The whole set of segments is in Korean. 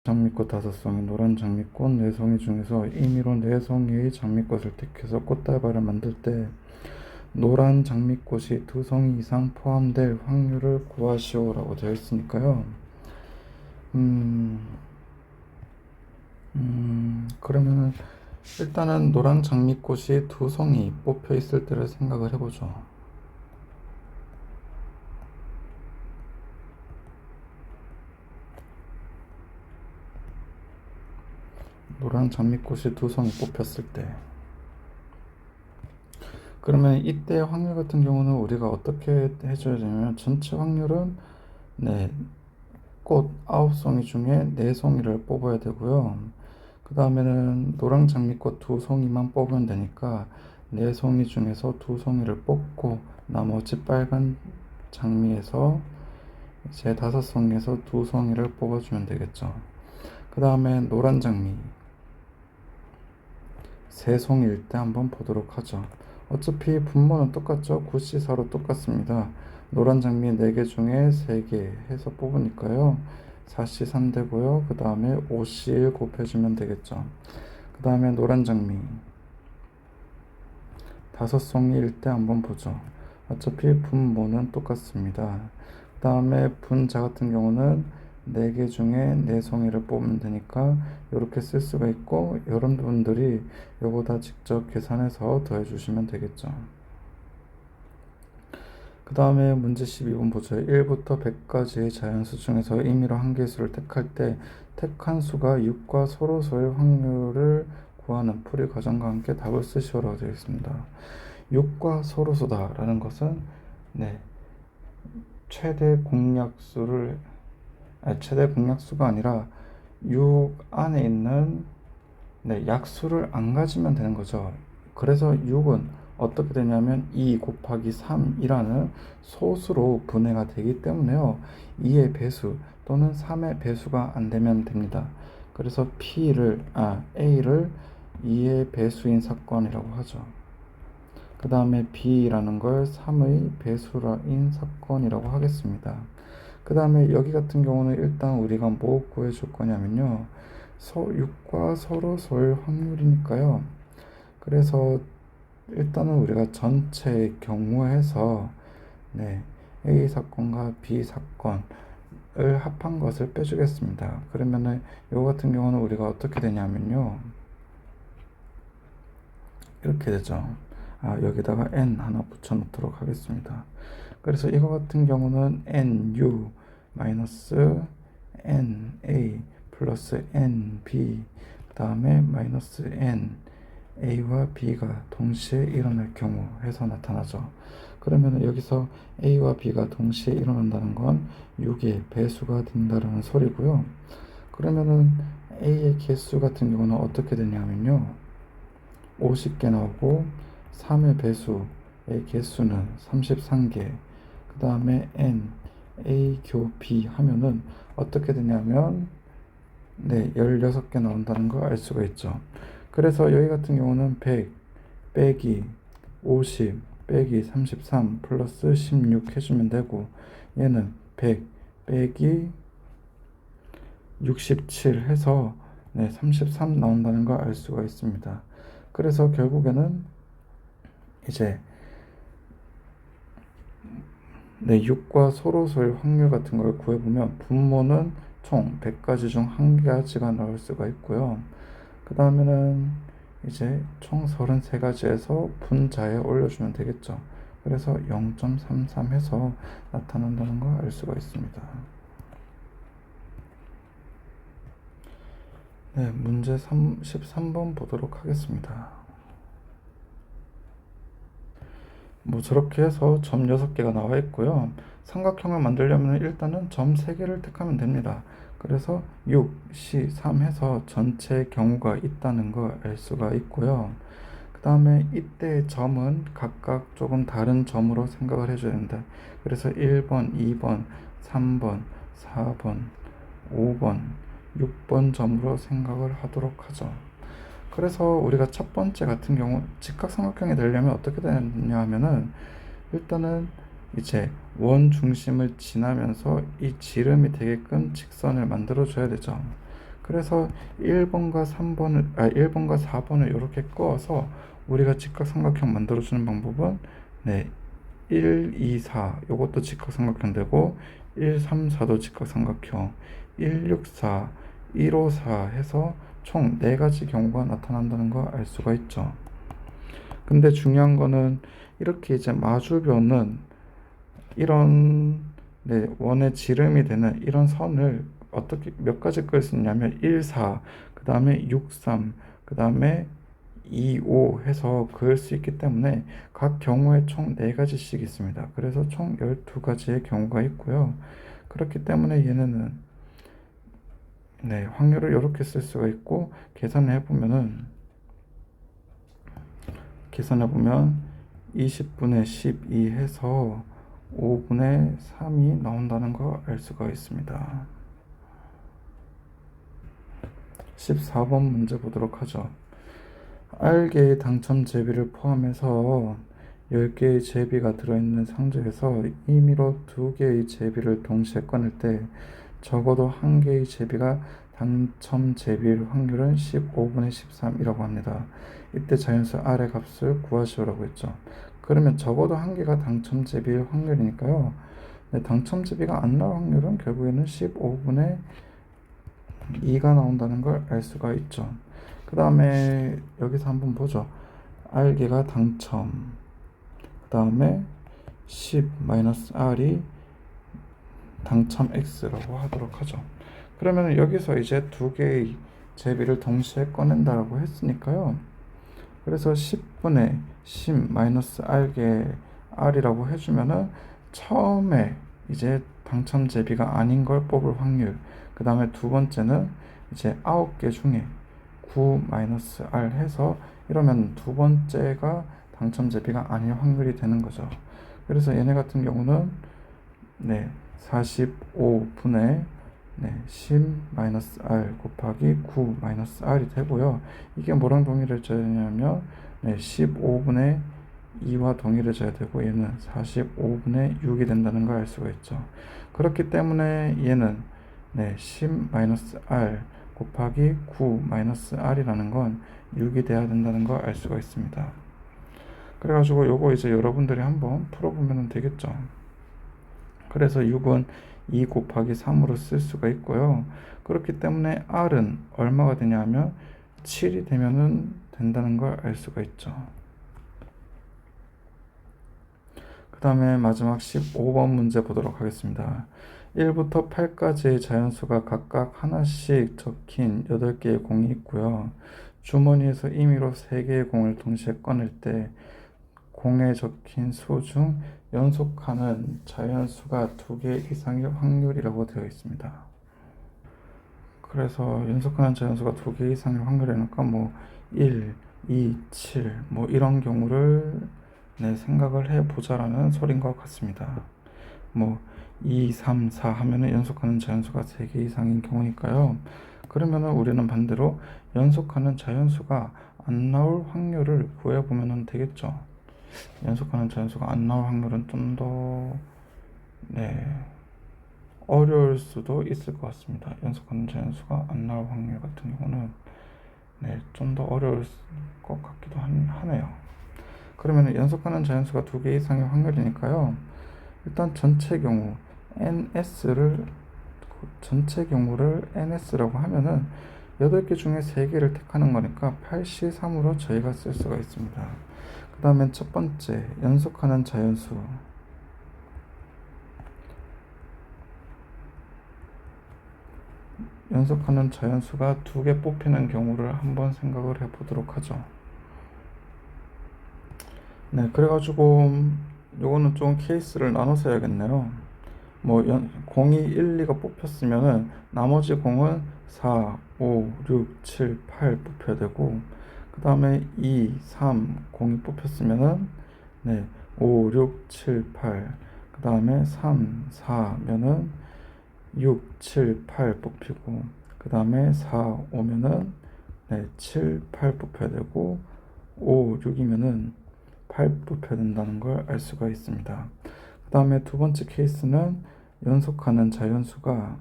장미꽃 5송이, 노란 장미꽃 4송이 중에서 임의로 4송이의 장미꽃을 택해서 꽃다발을 만들 때 노란 장미꽃이 2송이 이상 포함될 확률을 구하시오라고 되어 있으니까요. 그러면은 일단은 노란 장미꽃이 2송이 뽑혀 있을 때를 생각을 해보죠. 노란 장미꽃이 2송이 뽑혔을 때, 그러면 이때 확률 같은 경우는 우리가 어떻게 해줘야 되냐면, 전체 확률은 꽃 9송이 중에 4송이를 뽑아야 되고요. 그 다음에는 노랑 장미꽃 2송이만 뽑으면 되니까 4송이 중에서 2송이를 뽑고 나머지 빨간 장미에서 이제 5송이에서 2송이를 뽑아주면 되겠죠. 그 다음에 노란 장미 3송이일 때 한번 보도록 하죠. 어차피 분모는 똑같죠. 9C4로 똑같습니다. 노란 장미 4개 중에 3개 해서 뽑으니까요. 4C3 되고요. 그 다음에 5C1 곱해주면 되겠죠. 그 다음에 노란 장미 5송이일 때 한번 보죠. 어차피 분모는 똑같습니다. 그 다음에 분자 같은 경우는 4개 중에 4송이를 뽑으면 되니까 이렇게 쓸 수가 있고, 여러분들이 요거 다 직접 계산해서 더해 주시면 되겠죠. 그 다음에 문제 12번 보죠. 1부터 100까지의 자연수 중에서 임의로 한 개수를 택할 때 택한 수가 6과 서로서의 확률을 구하는 풀이 과정과 함께 답을 쓰시오라고 되어 있습니다. 6과 서로수다 라는 것은 최대 공약수가 아니라 6 안에 있는 약수를 안 가지면 되는 거죠. 그래서 6은 어떻게 되냐면 2 곱하기 3이라는 소수로 분해가 되기 때문에요. 2의 배수 또는 3의 배수가 안 되면 됩니다. 그래서 A를 2의 배수인 사건이라고 하죠. 그 다음에 B라는 걸 3의 배수인 사건이라고 하겠습니다. 그 다음에 여기 같은 경우는 일단 우리가 뭐 구해줄 거냐면요. 6과 서로서의 확률이니까요. 그래서 일단은 우리가 전체 경우에서 A 사건과 B 사건을 합한 것을 빼주겠습니다. 그러면은 요 같은 경우는 우리가 어떻게 되냐면요. 이렇게 되죠. 여기다가 n 하나 붙여 놓도록 하겠습니다. 그래서 이거 같은 경우는 nu 마이너스 na 플러스 nb 그 다음에 마이너스 n a와 b가 동시에 일어날 경우 해서 나타나죠. 그러면 여기서 a와 b가 동시에 일어난다는 건 6의 배수가 된다는 소리고요. 그러면은 a의 개수 같은 경우는 어떻게 되냐면요. 50개 나오고 3의 배수의 개수는 33개, 그 다음에 n, a, 교, b 하면은 어떻게 되냐면 16개 나온다는 걸 알 수가 있죠. 그래서 여기 같은 경우는 100 빼기 50 빼기 33 플러스 16 해주면 되고, 얘는 100 빼기 67 해서 33 나온다는 걸 알 수가 있습니다. 그래서 결국에는 이제 6과 서로서의 확률 같은 걸 구해보면 분모는 총 100가지 중 1가지가 나올 수가 있고요. 그 다음에는 이제 총 33가지에서 분자에 올려주면 되겠죠. 그래서 0.33 해서 나타난다는 걸 알 수가 있습니다. 문제 13번 보도록 하겠습니다. 저렇게 해서 점 6개가 나와 있고요. 삼각형을 만들려면 일단은 점 3개를 택하면 됩니다. 그래서 6, C, 3 해서 전체 경우가 있다는 걸 알 수가 있고요. 그 다음에 이때 점은 각각 조금 다른 점으로 생각을 해줘야 된다. 그래서 1번, 2번, 3번, 4번, 5번, 6번 점으로 생각을 하도록 하죠. 그래서 우리가 첫 번째 같은 경우 직각삼각형이 되려면 어떻게 되냐 하면은 일단은 이제 원 중심을 지나면서 이 지름이 되게끔 직선을 만들어 줘야 되죠. 그래서 1번과 1번과 4번을 이렇게 꺼서 우리가 직각삼각형 만들어주는 방법은 1, 2, 4 요것도 직각삼각형 되고 1, 3, 4도 직각삼각형 1, 6, 4, 1, 5, 4 해서 총 4가지 경우가 나타난다는 거 알 수가 있죠. 근데 중요한 거는 이렇게 이제 마주변은 이런 원의 지름이 되는 이런 선을 어떻게 몇 가지 그릴 수 있냐면 1, 4, 그 다음에 6, 3, 그 다음에 2, 5 해서 그을 수 있기 때문에 각 경우에 총 4가지씩 있습니다. 그래서 총 12가지의 경우가 있고요. 그렇기 때문에 얘네는 확률을 이렇게 쓸 수가 있고 계산을 해보면 20분의 12 해서 5분의 3이 나온다는 거 알 수가 있습니다. 14번 문제 보도록 하죠. R개의 당첨 제비를 포함해서 10개의 제비가 들어있는 상자에서 임의로 2개의 제비를 동시에 꺼낼 때 적어도 1개의 제비가 당첨 제비일 확률은 15분의 13이라고 합니다. 이때 자연수 R의 값을 구하시오라고 했죠. 그러면 적어도 1개가 당첨 제비일 확률이니까요. 당첨 제비가 안 나올 확률은 결국에는 15분의 2가 나온다는 걸 알 수가 있죠. 그 다음에 여기서 한번 보죠. R개가 당첨, 그 다음에 10-R이 당첨 X라고 하도록 하죠. 그러면 여기서 이제 2개의 제비를 동시에 꺼낸다라고 했으니까요. 그래서 10분의 10-R개 R이라고 해주면은 처음에 이제 당첨 제비가 아닌 걸 뽑을 확률, 그 다음에 두 번째는 이제 9개 중에 9-R 해서 이러면 두 번째가 당첨 제비가 아닐 확률이 되는 거죠. 그래서 얘네 같은 경우는 45분의 10-R 곱하기 9-R이 되고요. 이게 뭐랑 동일해져야 되냐면 15분의 2와 동일해져야 되고 얘는 45분의 6이 된다는 걸 알 수가 있죠. 그렇기 때문에 얘는 10-R 곱하기 9-R이라는 건 6이 돼야 된다는 걸 알 수가 있습니다. 그래가지고 요거 이제 여러분들이 한번 풀어보면 되겠죠. 그래서 6은 2 곱하기 3으로 쓸 수가 있고요. 그렇기 때문에 R은 얼마가 되냐면 7이 되면은 된다는 걸 알 수가 있죠. 그 다음에 마지막 15번 문제 보도록 하겠습니다. 1부터 8까지의 자연수가 각각 하나씩 적힌 8개의 공이 있고요. 주머니에서 임의로 3개의 공을 동시에 꺼낼 때 공에 적힌 수 중 연속하는 자연수가 2개 이상의 확률이라고 되어 있습니다. 그래서 연속하는 자연수가 2개 이상의 확률이니까 1, 2, 7 이런 경우를 생각을 해보자라는 소린 것 같습니다. 2, 3, 4 하면은 연속하는 자연수가 3개 이상인 경우니까요. 그러면은 우리는 반대로 연속하는 자연수가 안 나올 확률을 구해보면 되겠죠. 연속하는 자연수가 안 나올 확률은 좀 더 어려울 수도 있을 것 같습니다. 연속하는 자연수가 안 나올 확률 같은 경우는 좀 더 어려울 것 같기도 하네요. 그러면 연속하는 자연수가 2개 이상의 확률이니까요. 일단 전체 경우를 NS라고 하면은 8개 중에 3개를 택하는 거니까 8C3으로 저희가 쓸 수가 있습니다. 그 다음에 첫 번째 연속하는 자연수, 연속하는 자연수가 2개 뽑히는 경우를 한번 생각을 해보도록 하죠. 그래가지고 요거는 좀 케이스를 나눠서 해야겠네요. 공이 1, 2가 뽑혔으면은 나머지 공은 4, 5, 6, 7, 8 뽑혀야 되고, 그 다음에 2, 3 공이 뽑혔으면은 5, 6, 7, 8, 그 다음에 3, 4면은 6, 7, 8 뽑히고, 그 다음에 4 오면은 7, 8 뽑혀야 되고, 5, 6이면은 8 뽑혀야 된다는 걸 알 수가 있습니다. 그 다음에 두 번째 케이스는 연속하는 자연수가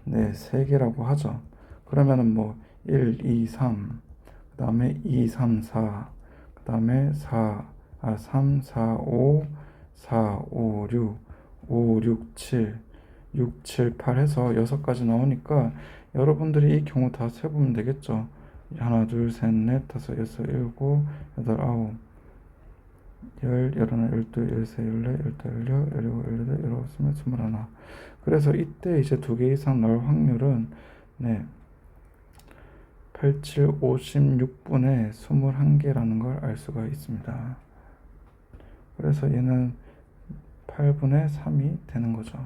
3개라고 하죠. 그러면은 뭐 1, 2, 3, 그 다음에 2, 3, 4, 그 다음에 3, 4, 5, 4, 5, 6, 5, 6, 7, 6, 7, 8 해서 6가지 나오니까 여러분들이 이 경우 다 세보면 되겠죠. 하나, 둘, 셋, 넷, 다섯, 여섯, 일곱, 여덟, 아홉, 열, 열하나, 열둘, 열세, 열네, 열다, 열여, 열일곱, 열여덟, 열아홉, 스물, 스물하나. 그래서 이때 이제 2개 이상 나올 확률은 87, 56분의 21개라는 걸 알 수가 있습니다. 그래서 얘는 8분의 3이 되는 거죠.